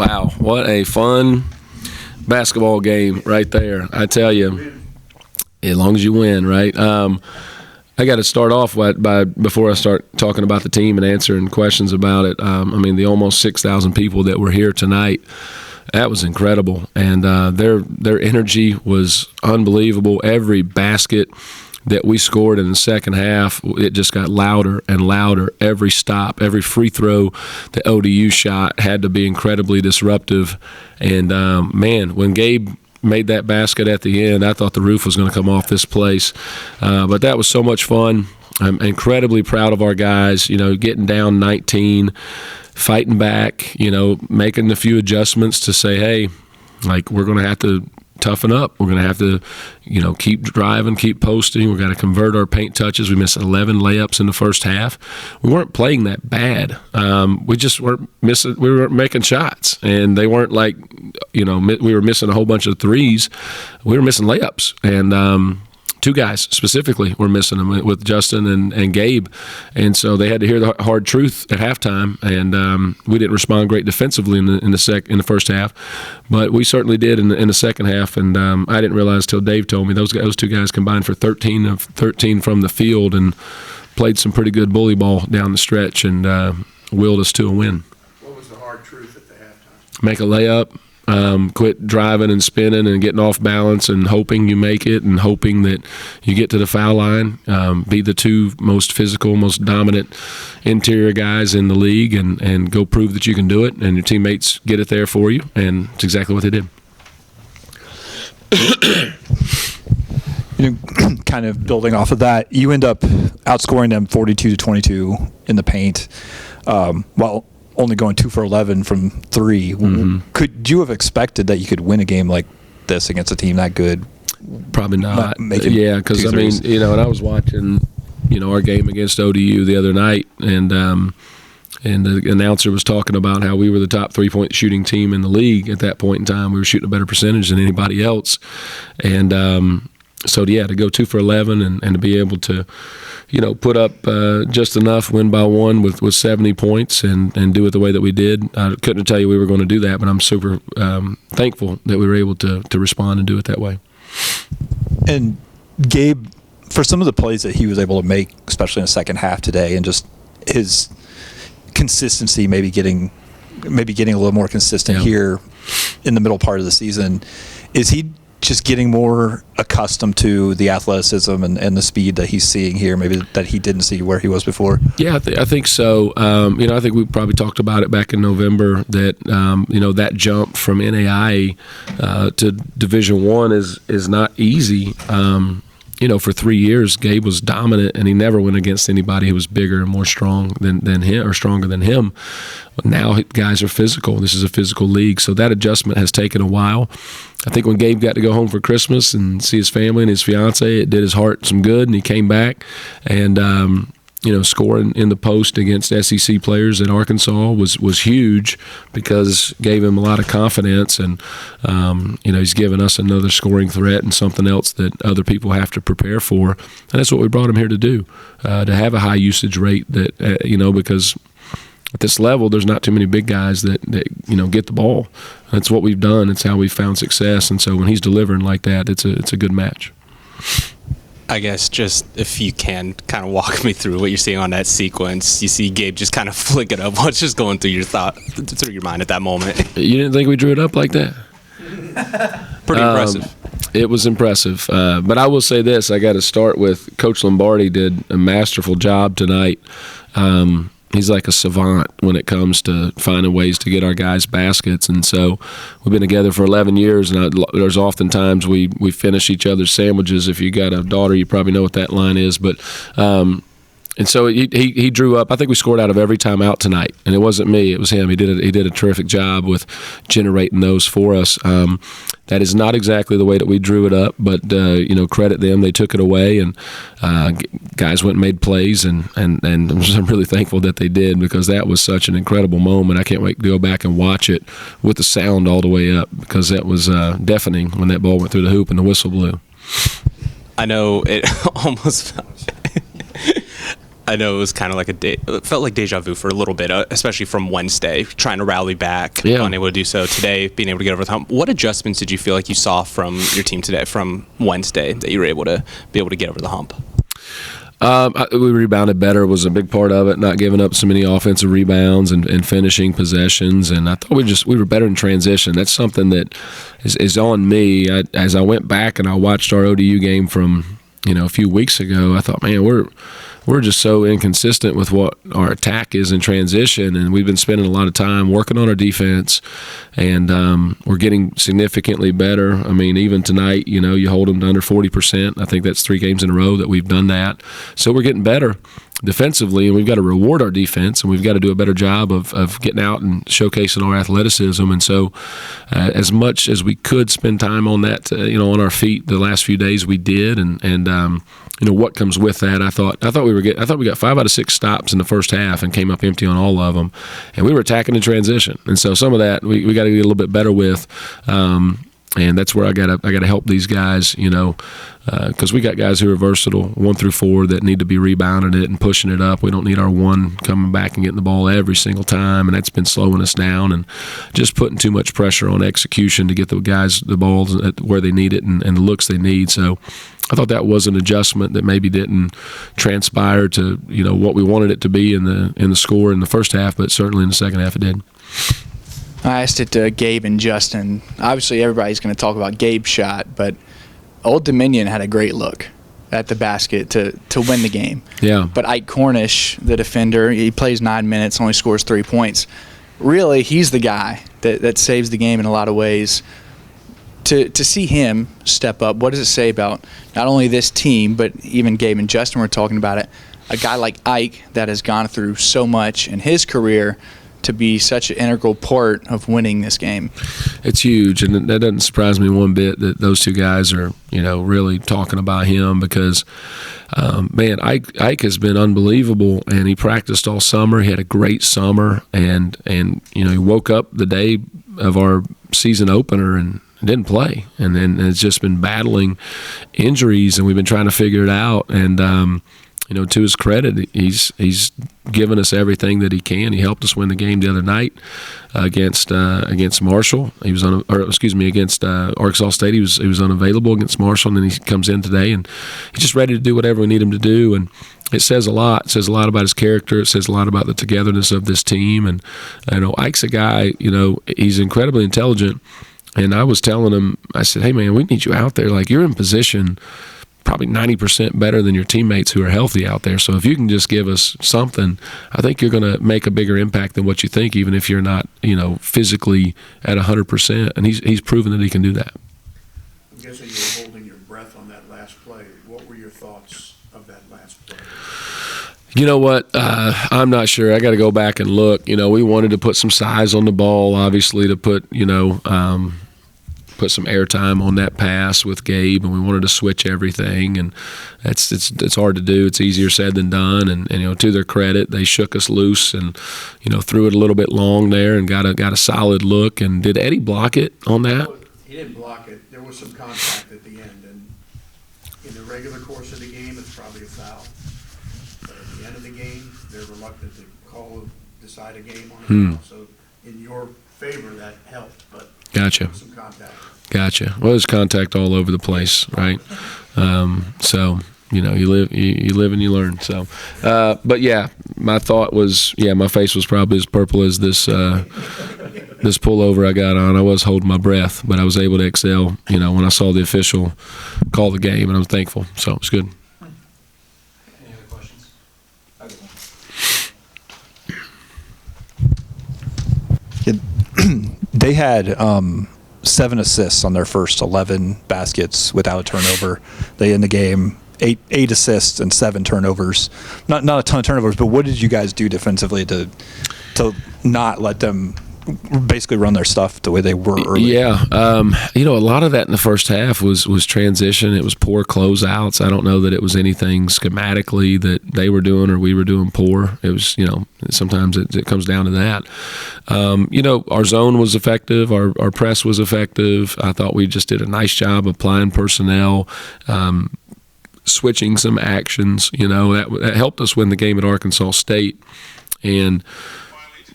Wow, what a fun basketball game right there. I tell you, as long as you win, right? I got to start off by before I start talking about the team and answering questions about it. The almost 6,000 people that were here tonight, that was incredible, and their energy was unbelievable. Every basket that we scored in the second half, it just got louder and louder. Every stop, every free throw the ODU shot had to be incredibly disruptive. And, when Gabe made that basket at the end, I thought the roof was going to come off this place. But that was so much fun. I'm incredibly proud of our guys, getting down 19, fighting back, making a few adjustments to say, hey, we're going to have to toughen up. We're going to have to, keep driving, keep posting. We're going to convert our paint touches. We missed 11 layups in the first half. We weren't playing that bad. We just weren't missing. We weren't making shots, and they weren't we were missing a whole bunch of threes. We were missing layups, and two guys specifically were missing them with Justin and Gabe, and so they had to hear the hard truth at halftime. And we didn't respond great defensively in the first half, but we certainly did in the second half. And I didn't realize till Dave told me those two guys combined for 13 of 13 from the field and played some pretty good bully ball down the stretch and willed us to a win. What was the hard truth at the halftime? Make a layup. Quit driving and spinning and getting off balance and hoping you make it and hoping that you get to the foul line. Be the two most physical, most dominant interior guys in the league and go prove that you can do it, and your teammates get it there for you, and it's exactly what they did. Kind of building off of that, you end up outscoring them 42-22 in the paint, while only going 2 for 11 from 3. Mm-hmm. Could you have expected that you could win a game like this against a team that good? Probably not. Yeah, because and I was watching, our game against ODU the other night, and the announcer was talking about how we were the top 3-point shooting team in the league at that point in time. We were shooting a better percentage than anybody else, and to go 2 for 11 and to be able to, put up just enough, win by 1 with 70 points and do it the way that we did. I couldn't tell you we were going to do that, but I'm super thankful that we were able to respond and do it that way. And Gabe, for some of the plays that he was able to make, especially in the second half today, and just his consistency, maybe getting a little more consistent here in the middle part of the season, is he just getting more accustomed to the athleticism and the speed that he's seeing here, maybe that he didn't see where he was before? Yeah, I think so. I think we probably talked about it back in November that, that jump from NAIA to Division I is not easy. For 3 years, Gabe was dominant, and he never went against anybody who was bigger and more strong than him or stronger than him. But now guys are physical. This is a physical league, so that adjustment has taken a while. I think when Gabe got to go home for Christmas and see his family and his fiance, it did his heart some good, and he came back and scoring in the post against SEC players at Arkansas was huge because gave him a lot of confidence, and he's given us another scoring threat and something else that other people have to prepare for, and that's what we brought him here to do, to have a high usage rate that because at this level there's not too many big guys that get the ball. That's what we've done. It's how we've found success, and so when he's delivering like that, it's a good match. I guess just if you can kind of walk me through what you're seeing on that sequence. You see Gabe just kind of flick it up. What's just going through your mind at that moment? You didn't think we drew it up like that? Pretty impressive. It was impressive. But I will say this, I got to start with Coach Lombardi did a masterful job tonight. He's like a savant when it comes to finding ways to get our guys baskets. And so we've been together for 11 years, and there's oftentimes we finish each other's sandwiches. If you got a daughter, you probably know what that line is. But and so he drew up. I think we scored out of every timeout tonight, and it wasn't me. It was him. He did a terrific job with generating those for us. That is not exactly the way that we drew it up, but credit them. They took it away, and guys went and made plays, and I'm really thankful that they did, because that was such an incredible moment. I can't wait to go back and watch it with the sound all the way up, because that was deafening when that ball went through the hoop and the whistle blew. I know it almost I know it was kind of like it felt like deja vu for a little bit, especially from Wednesday, trying to rally back, unable to do so today, being able to get over the hump. What adjustments did you feel like you saw from your team today, from Wednesday, that you were able to get over the hump? We rebounded better was a big part of it, not giving up so many offensive rebounds and finishing possessions. And I thought we were better in transition. That's something that is on me. As I went back and I watched our ODU game from a few weeks ago, I thought, man, we're just so inconsistent with what our attack is in transition, and we've been spending a lot of time working on our defense, and we're getting significantly better. I mean, even tonight, you hold them to under 40%. I think that's 3 games in a row that we've done that. So we're getting better defensively, and we've got to reward our defense, and we've got to do a better job of getting out and showcasing our athleticism. And so as much as we could spend time on that, on our feet the last few days, we did, and what comes with that. I thought we got 5 out of 6 stops in the first half and came up empty on all of them, and we were attacking in transition. And so some of that we got to get a little bit better with, and that's where I got to help these guys, because we got guys who are versatile 1 through 4 that need to be rebounding it and pushing it up. We don't need our one coming back and getting the ball every single time, and that's been slowing us down and just putting too much pressure on execution to get the guys the balls where they need it and the looks they need. So I thought that was an adjustment that maybe didn't transpire to what we wanted it to be in the score in the first half, but certainly in the second half it did. I asked it to Gabe and Justin. Obviously, everybody's going to talk about Gabe's shot, but Old Dominion had a great look at the basket to win the game. Yeah. But Ike Cornish, the defender, he plays 9 minutes, only scores 3 points. Really, he's the guy that saves the game in a lot of ways. To see him step up, what does it say about not only this team, but even Gabe and Justin were talking about it, a guy like Ike that has gone through so much in his career to be such an integral part of winning this game? It's huge, and that doesn't surprise me one bit that those 2 guys are, really talking about him because, man, Ike has been unbelievable, and he practiced all summer. He had a great summer, and he woke up the day of our season opener and didn't play, and then it's just been battling injuries, and we've been trying to figure it out. And to his credit, he's given us everything that he can. He helped us win the game the other night against Marshall. He was against Arkansas State. He was unavailable against Marshall, and then he comes in today, and he's just ready to do whatever we need him to do. And it says a lot. It says a lot about his character. It says a lot about the togetherness of this team. And Ike's a guy. He's incredibly intelligent. And I was telling him, I said, hey, man, we need you out there. Like, you're in position probably 90% better than your teammates who are healthy out there. So if you can just give us something, I think you're going to make a bigger impact than what you think, even if you're not, physically at 100%. And he's proven that he can do that. I'm guessing you were holding your breath on that last play. What were your thoughts of that last play? You know what? I'm not sure. I got to go back and look. We wanted to put some size on the ball, obviously, to put some airtime on that pass with Gabe, and we wanted to switch everything. And it's hard to do. It's easier said than done. And to their credit, they shook us loose and threw it a little bit long there and got a solid look. And did Eddie block it on that? He didn't block it. There was some contact at the end, and in the regular course of the game, it's probably a foul. But at the end of the game, they're reluctant to decide a game on a foul. So in your favor, that helped. But gotcha. There was some contact. Gotcha. Well, there's contact all over the place, right? So you live and you learn. So, but yeah, my thought was, my face was probably as purple as this this pullover I got on. I was holding my breath, but I was able to exhale. When I saw the official call the game, and I'm thankful. So it's good. Any other questions? They had 7 assists on their first 11 baskets without a turnover. They end the game 8 assists and 7 turnovers. Not a ton of turnovers, but what did you guys do defensively to not let them basically run their stuff the way they were early? Yeah, a lot of that in the first half was transition. It was poor closeouts. I don't know that it was anything schematically that they were doing or we were doing poor. It was, sometimes it comes down to that. Our zone was effective. Our press was effective. I thought we just did a nice job applying personnel. switching some actions. That helped us win the game at Arkansas State. And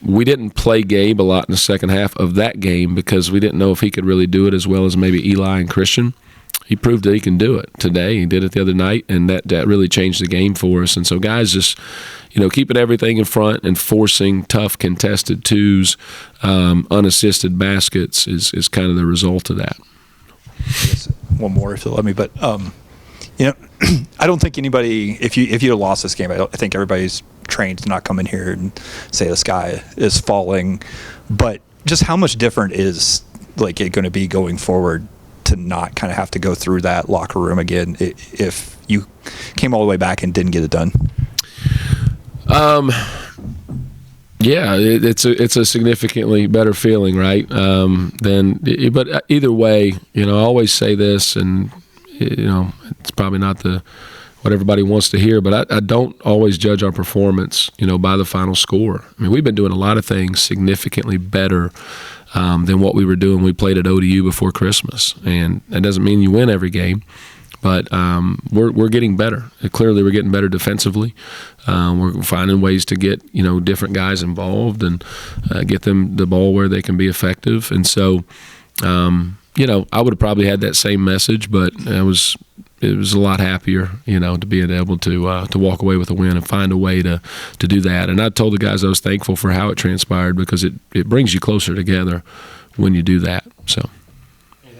we didn't play Gabe a lot in the second half of that game because we didn't know if he could really do it as well as maybe Eli and Christian. He proved that he can do it today. He did it the other night, and that really changed the game for us. And so guys just, keeping everything in front and forcing tough contested twos, unassisted baskets is kind of the result of that. I guess one more if you'll let me, but I don't think anybody, if you had lost this game, I think everybody's trained to not come in here and say the sky is falling. But just how much different is it going to be going forward to not kind of have to go through that locker room again if you came all the way back and didn't get it done? Yeah, it's a significantly better feeling, right? But either way, I always say this, and it's probably not what everybody wants to hear, but I don't always judge our performance, by the final score. I mean, we've been doing a lot of things significantly better than what we were doing when we played at ODU before Christmas, and that doesn't mean you win every game. But we're getting better. Clearly, we're getting better defensively. We're finding ways to get different guys involved and get them the ball where they can be effective. And so, I would have probably had that same message, but it was a lot happier, to be able to walk away with a win and find a way to do that. And I told the guys I was thankful for how it transpired because it brings you closer together when you do that. So.